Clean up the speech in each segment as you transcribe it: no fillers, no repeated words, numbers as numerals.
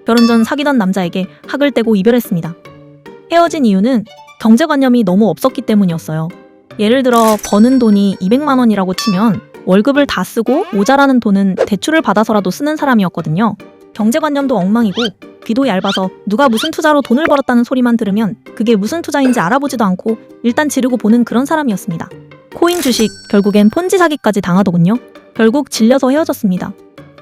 결혼 전 사귀던 남자에게 학을 떼고 이별했습니다. 헤어진 이유는 경제관념이 너무 없었기 때문이었어요. 예를 들어 버는 돈이 200만 원이라고 치면 월급을 다 쓰고 모자라는 돈은 대출을 받아서라도 쓰는 사람이었거든요. 경제관념도 엉망이고 귀도 얇아서 누가 무슨 투자로 돈을 벌었다는 소리만 들으면 그게 무슨 투자인지 알아보지도 않고 일단 지르고 보는 그런 사람이었습니다. 코인 주식, 결국엔 폰지 사기까지 당하더군요. 결국 질려서 헤어졌습니다.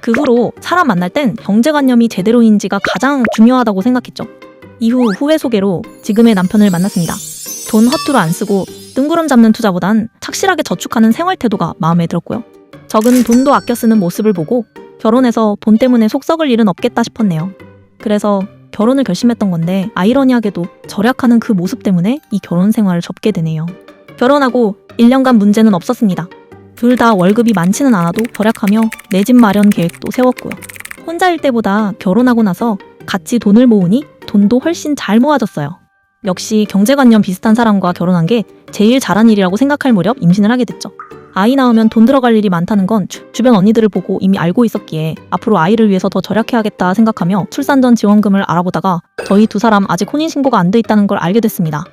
그 후로 사람 만날 땐 경제관념이 제대로인지가 가장 중요하다고 생각했죠. 이후 후회 소개로 지금의 남편을 만났습니다. 돈 허투루 안 쓰고 뜬구름 잡는 투자보단 착실하게 저축하는 생활 태도가 마음에 들었고요. 적은 돈도 아껴 쓰는 모습을 보고 결혼해서 돈 때문에 속 썩을 일은 없겠다 싶었네요. 그래서 결혼을 결심했던 건데 아이러니하게도 절약하는 그 모습 때문에 이 결혼 생활을 접게 되네요. 결혼하고 1년간 문제는 없었습니다. 둘 다 월급이 많지는 않아도 절약하며 내 집 마련 계획도 세웠고요. 혼자일 때보다 결혼하고 나서 같이 돈을 모으니 돈도 훨씬 잘 모아졌어요. 역시 경제관념 비슷한 사람과 결혼한 게 제일 잘한 일이라고 생각할 무렵 임신을 하게 됐죠. 아이 낳으면 돈 들어갈 일이 많다는 건 주변 언니들을 보고 이미 알고 있었기에 앞으로 아이를 위해서 더 절약해야겠다 생각하며 출산 전 지원금을 알아보다가 저희 두 사람 아직 혼인신고가 안 돼 있다는 걸 알게 됐습니다.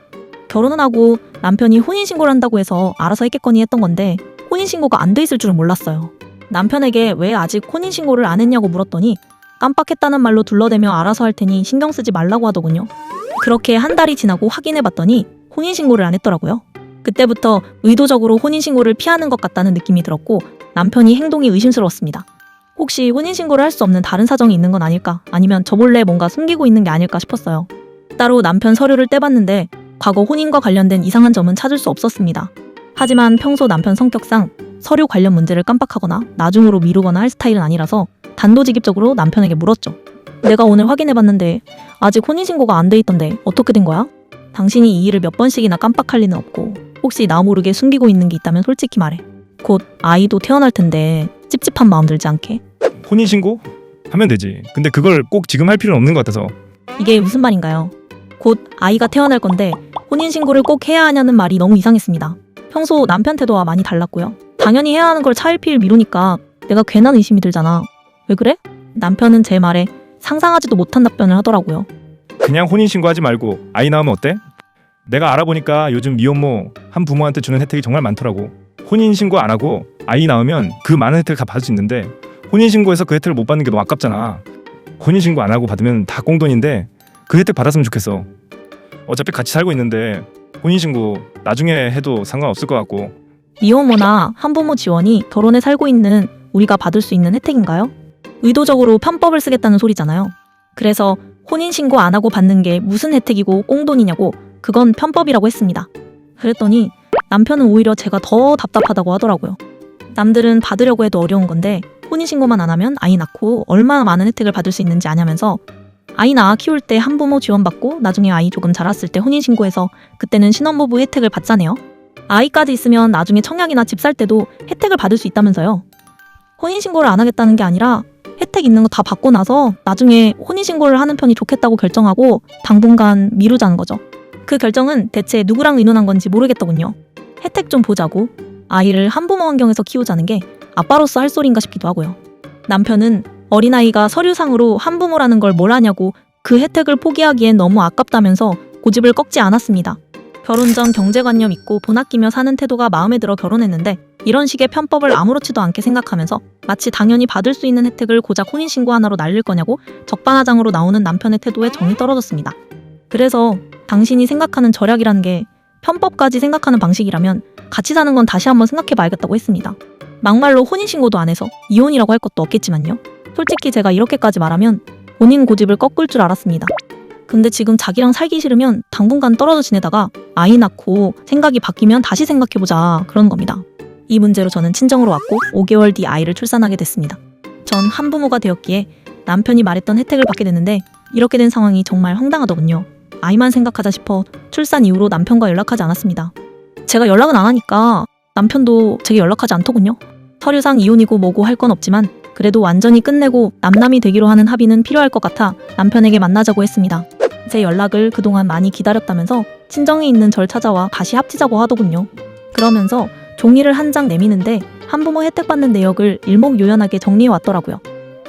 결혼은 하고 남편이 혼인신고를 한다고 해서 알아서 했겠거니 했던 건데 혼인신고가 안 돼 있을 줄은 몰랐어요. 남편에게 왜 아직 혼인신고를 안 했냐고 물었더니 깜빡했다는 말로 둘러대며 알아서 할 테니 신경 쓰지 말라고 하더군요. 그렇게 한 달이 지나고 확인해봤더니 혼인신고를 안 했더라고요. 그때부터 의도적으로 혼인신고를 피하는 것 같다는 느낌이 들었고 남편이 행동이 의심스러웠습니다. 혹시 혼인신고를 할 수 없는 다른 사정이 있는 건 아닐까? 아니면 저 몰래 뭔가 숨기고 있는 게 아닐까 싶었어요. 따로 남편 서류를 떼봤는데 과거 혼인과 관련된 이상한 점은 찾을 수 없었습니다. 하지만 평소 남편 성격상 서류 관련 문제를 깜빡하거나 나중으로 미루거나 할 스타일은 아니라서 단도직입적으로 남편에게 물었죠. 내가 오늘 확인해봤는데 아직 혼인신고가 안 돼 있던데 어떻게 된 거야? 당신이 이 일을 몇 번씩이나 깜빡할 리는 없고 혹시 나 모르게 숨기고 있는 게 있다면 솔직히 말해. 곧 아이도 태어날 텐데 찝찝한 마음 들지 않게? 혼인신고? 하면 되지. 근데 그걸 꼭 지금 할 필요는 없는 것 같아서. 이게 무슨 말인가요? 곧 아이가 태어날 건데 혼인신고를 꼭 해야 하냐는 말이 너무 이상했습니다. 평소 남편 태도와 많이 달랐고요. 당연히 해야 하는 걸 차일피일 미루니까 내가 괜한 의심이 들잖아. 왜 그래? 남편은 제 말에 상상하지도 못한 답변을 하더라고요. 그냥 혼인신고 하지 말고 아이 낳으면 어때? 내가 알아보니까 요즘 미혼모 한 부모한테 주는 혜택이 정말 많더라고. 혼인신고 안 하고 아이 낳으면 그 많은 혜택을 다 받을 수 있는데 혼인신고해서 그 혜택을 못 받는 게 너무 아깝잖아. 혼인신고 안 하고 받으면 다 꽁돈인데 그 혜택 받았으면 좋겠어. 어차피 같이 살고 있는데 혼인신고 나중에 해도 상관없을 것 같고. 미혼모나 한부모 지원이 결혼에 살고 있는 우리가 받을 수 있는 혜택인가요? 의도적으로 편법을 쓰겠다는 소리잖아요. 그래서 혼인신고 안 하고 받는 게 무슨 혜택이고 꽁돈이냐고 그건 편법이라고 했습니다. 그랬더니 남편은 오히려 제가 더 답답하다고 하더라고요. 남들은 받으려고 해도 어려운 건데 혼인신고만 안 하면 아이 낳고 얼마나 많은 혜택을 받을 수 있는지 아냐면서 아이 낳아 키울 때 한부모 지원받고 나중에 아이 조금 자랐을 때 혼인신고해서 그때는 신혼부부 혜택을 받자네요. 아이까지 있으면 나중에 청약이나 집 살 때도 혜택을 받을 수 있다면서요. 혼인신고를 안 하겠다는 게 아니라 혜택 있는 거 다 받고 나서 나중에 혼인신고를 하는 편이 좋겠다고 결정하고 당분간 미루자는 거죠. 그 결정은 대체 누구랑 의논한 건지 모르겠더군요. 혜택 좀 보자고 아이를 한부모 환경에서 키우자는 게 아빠로서 할 소리인가 싶기도 하고요. 남편은 어린아이가 서류상으로 한부모라는 걸 뭘 아냐고 그 혜택을 포기하기엔 너무 아깝다면서 고집을 꺾지 않았습니다. 결혼 전 경제관념 있고 돈 아끼며 사는 태도가 마음에 들어 결혼했는데 이런 식의 편법을 아무렇지도 않게 생각하면서 마치 당연히 받을 수 있는 혜택을 고작 혼인신고 하나로 날릴 거냐고 적반하장으로 나오는 남편의 태도에 정이 떨어졌습니다. 그래서 당신이 생각하는 절약이라는 게 편법까지 생각하는 방식이라면 같이 사는 건 다시 한번 생각해봐야겠다고 했습니다. 막말로 혼인신고도 안 해서 이혼이라고 할 것도 없겠지만요. 솔직히 제가 이렇게까지 말하면 본인 고집을 꺾을 줄 알았습니다. 근데 지금 자기랑 살기 싫으면 당분간 떨어져 지내다가 아이 낳고 생각이 바뀌면 다시 생각해보자 그런 겁니다. 이 문제로 저는 친정으로 왔고 5개월 뒤 아이를 출산하게 됐습니다. 전 한부모가 되었기에 남편이 말했던 혜택을 받게 됐는데 이렇게 된 상황이 정말 황당하더군요. 아이만 생각하자 싶어 출산 이후로 남편과 연락하지 않았습니다. 제가 연락은 안 하니까 남편도 제게 연락하지 않더군요. 서류상 이혼이고 뭐고 할 건 없지만 그래도 완전히 끝내고 남남이 되기로 하는 합의는 필요할 것 같아 남편에게 만나자고 했습니다. 제 연락을 그동안 많이 기다렸다면서 친정에 있는 절 찾아와 다시 합치자고 하더군요. 그러면서 종이를 한 장 내미는데 한부모 혜택 받는 내역을 일목요연하게 정리해 왔더라고요.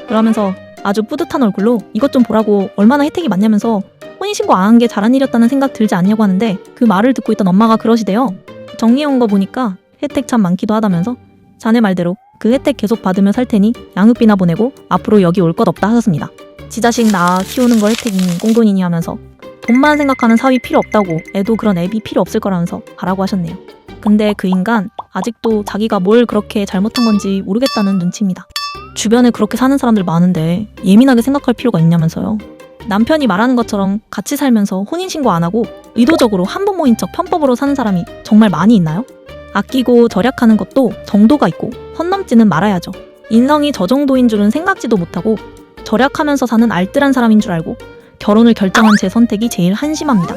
그러면서 아주 뿌듯한 얼굴로 이것 좀 보라고 얼마나 혜택이 많냐면서 혼인신고 안 한 게 잘한 일이었다는 생각 들지 않냐고 하는데 그 말을 듣고 있던 엄마가 그러시대요. 정리해온 거 보니까 혜택 참 많기도 하다면서 자네 말대로 그 혜택 계속 받으며 살 테니 양육비나 보내고 앞으로 여기 올 것 없다 하셨습니다. 지 자식 낳아 키우는 거 혜택이니 꽁돈이니 하면서 돈만 생각하는 사위 필요 없다고 애도 그런 애비 필요 없을 거라면서 가라고 하셨네요. 근데 그 인간 아직도 자기가 뭘 그렇게 잘못한 건지 모르겠다는 눈치입니다. 주변에 그렇게 사는 사람들 많은데 예민하게 생각할 필요가 있냐면서요. 남편이 말하는 것처럼 같이 살면서 혼인신고 안 하고 의도적으로 한부모인 척 편법으로 사는 사람이 정말 많이 있나요? 아끼고 절약하는 것도 정도가 있고 선 넘지는 말아야죠. 인성이 저 정도인 줄은 생각지도 못하고 절약하면서 사는 알뜰한 사람인 줄 알고 결혼을 결정한 제 선택이 제일 한심합니다.